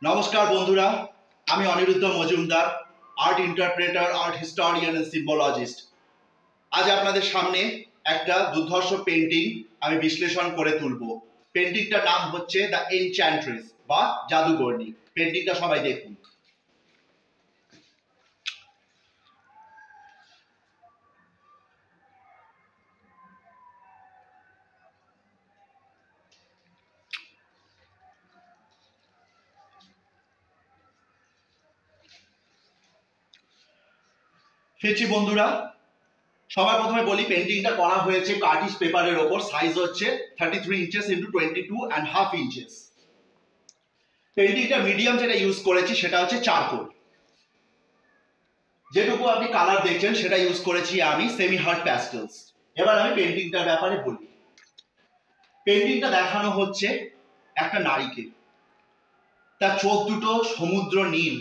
নমস্কার বন্ধুরা, আমি Aniruddha Majumdar, art interpreter, art historian and symbologist. আজ আপনাদের সামনে একটা দুর্ধর্ষ পেন্টিং আমি বিশ্লেষণ করে তুলব। পেন্টিংটার নাম হচ্ছে দ্য এনচ্যান্ট্রেস বা জাদুগরনি। পেন্টিংটা সবাই দেখুন। ফিরছি বন্ধুরা, সবার প্রথমে বলি পেন্টিংটা করা হয়েছে কার্টিজ পেপারের ওপর। সাইজ হচ্ছে 33 ইঞ্চেস ইন্টু 22.5 ইঞ্চেস। পেন্টিংটা মিডিয়াম যেটা ইউজ করেছি সেটা হচ্ছে চারকোল। যেটুকু আপনি কালার দেখছেন সেটা ইউজ করেছি আমি সেমি হার্ড প্যাস্টেলস। এবার আমি পেন্টিংটার ব্যাপারে বলি। পেন্টিংটা দেখানো হচ্ছে একটা নারীকে, তার চোখ দুটো সমুদ্র নীল,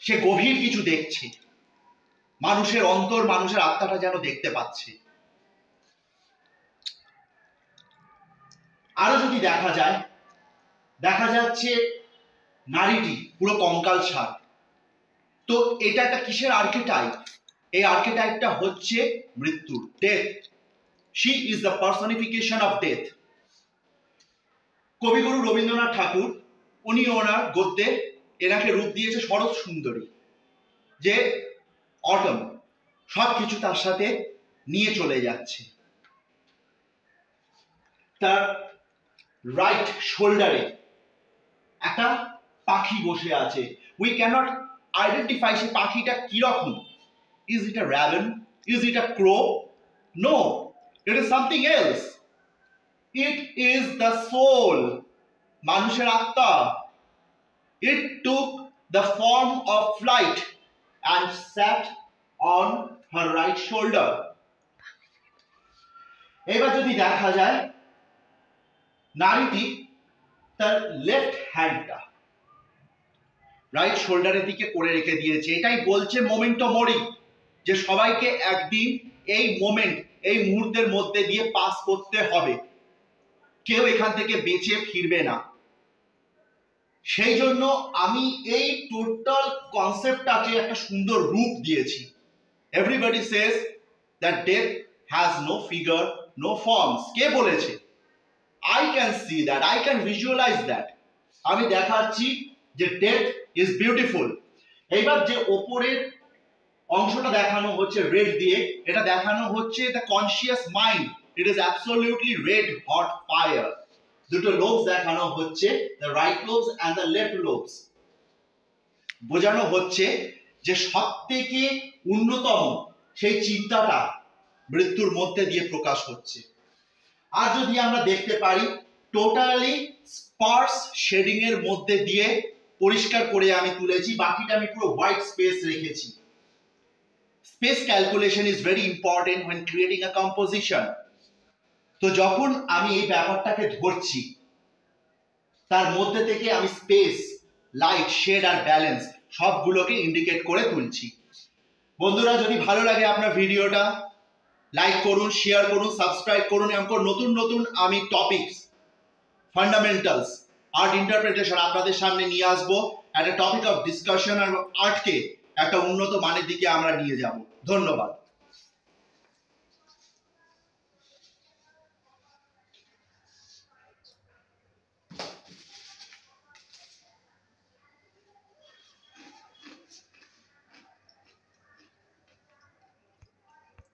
সে গভীর কিছু দেখছে, মানুষের অন্তর, মানুষের আত্মাটা যেন দেখতে পাচ্ছে। আরো যদি দেখা যাচ্ছে নারীটি পুরো কঙ্কাল সার। তো এটা একটা কিসের আর্কেটাইপ? এই আর্কেটাইপটা হচ্ছে মৃত্যুর, death. She is the personification of death. কবিগুরু রবীন্দ্রনাথ ঠাকুর উনি ওনার গদ্যে এনাকে রূপ দিয়েছে শরৎ সুন্দরী, যে অটম সবকিছু তার সাথে নিয়ে চলে যাচ্ছে। তার রাইট শোল্ডারে একটা পাখি বসে আছে। উই ক্যানট আইডেন্টিফাই সে পাখিটা কিরকম। Is it a raven? Is it a crow? No, it is something else. It is the soul, মানুষের আত্মা। It took the form of flight and sat on her right shoulder. এবার যদি দেখা যায় নারীটি তার লেফট হ্যান্ডটা রাইট শোল্ডারের দিকে করে রেখে দিয়েছে। এটাই বলছে মোমেন্টো মোরি, যে সবাইকে একদিন এই এই মুহূর্তের মধ্যে দিয়ে পাস করতে হবে, কেউ এখান থেকে বেঁচে ফিরবে না। সেই জন্য আমি এই টোটাল কনসেপ্টটাকে একটা সুন্দর রূপ দিয়েছি। Everybody says that death has no figure, no forms. কে বলেছে? I can see that, I can visualise that. আমি দেখাচ্ছি যে ডেথ ইজ বিউটিফুল। এইবার যে ওপরের অংশটা দেখানো হচ্ছে রেড দিয়ে, এটা দেখানো হচ্ছে the conscious mind. It is absolutely red hot fire. দুটো লোবস দেখানো হচ্ছে, the right lobes and the left lobes. বোঝানো হচ্ছে যে সবথেকে উন্নতম সেই চিন্তাটা মৃত্যুর মধ্যে দিয়ে প্রকাশ হচ্ছে। আর যদি আমরা দেখতে পারি টোটালি স্পার্স শেডিং এর মধ্যে দিয়ে পরিষ্কার করে আমি তুলেছি, বাকিটা আমি পুরো হোয়াইট স্পেস রেখেছি। Space calculation is very important when creating a composition. তো যখন আমি এই ব্যাপারটাকে ধরছি, তার মধ্যে থেকে আমি স্পেস, লাইট, শেড আর ব্যালেন্স সবগুলোকে ইন্ডিকেট করে তুলছি। বন্ধুরা, যদি ভালো লাগে আপনার ভিডিওটা, লাইক করুন, শেয়ার করুন, সাবস্ক্রাইব করুন। এমন নতুন নতুন আমি টপিকস, ফান্ডামেন্টালস, আর্ট ইন্টারপ্রিটেশন আপনাদের সামনে নিয়ে আসবো। একটা টপিক অফ ডিসকাশন আর আর্টকে একটা উন্নত মানের দিকে আমরা নিয়ে যাব। ধন্যবাদ।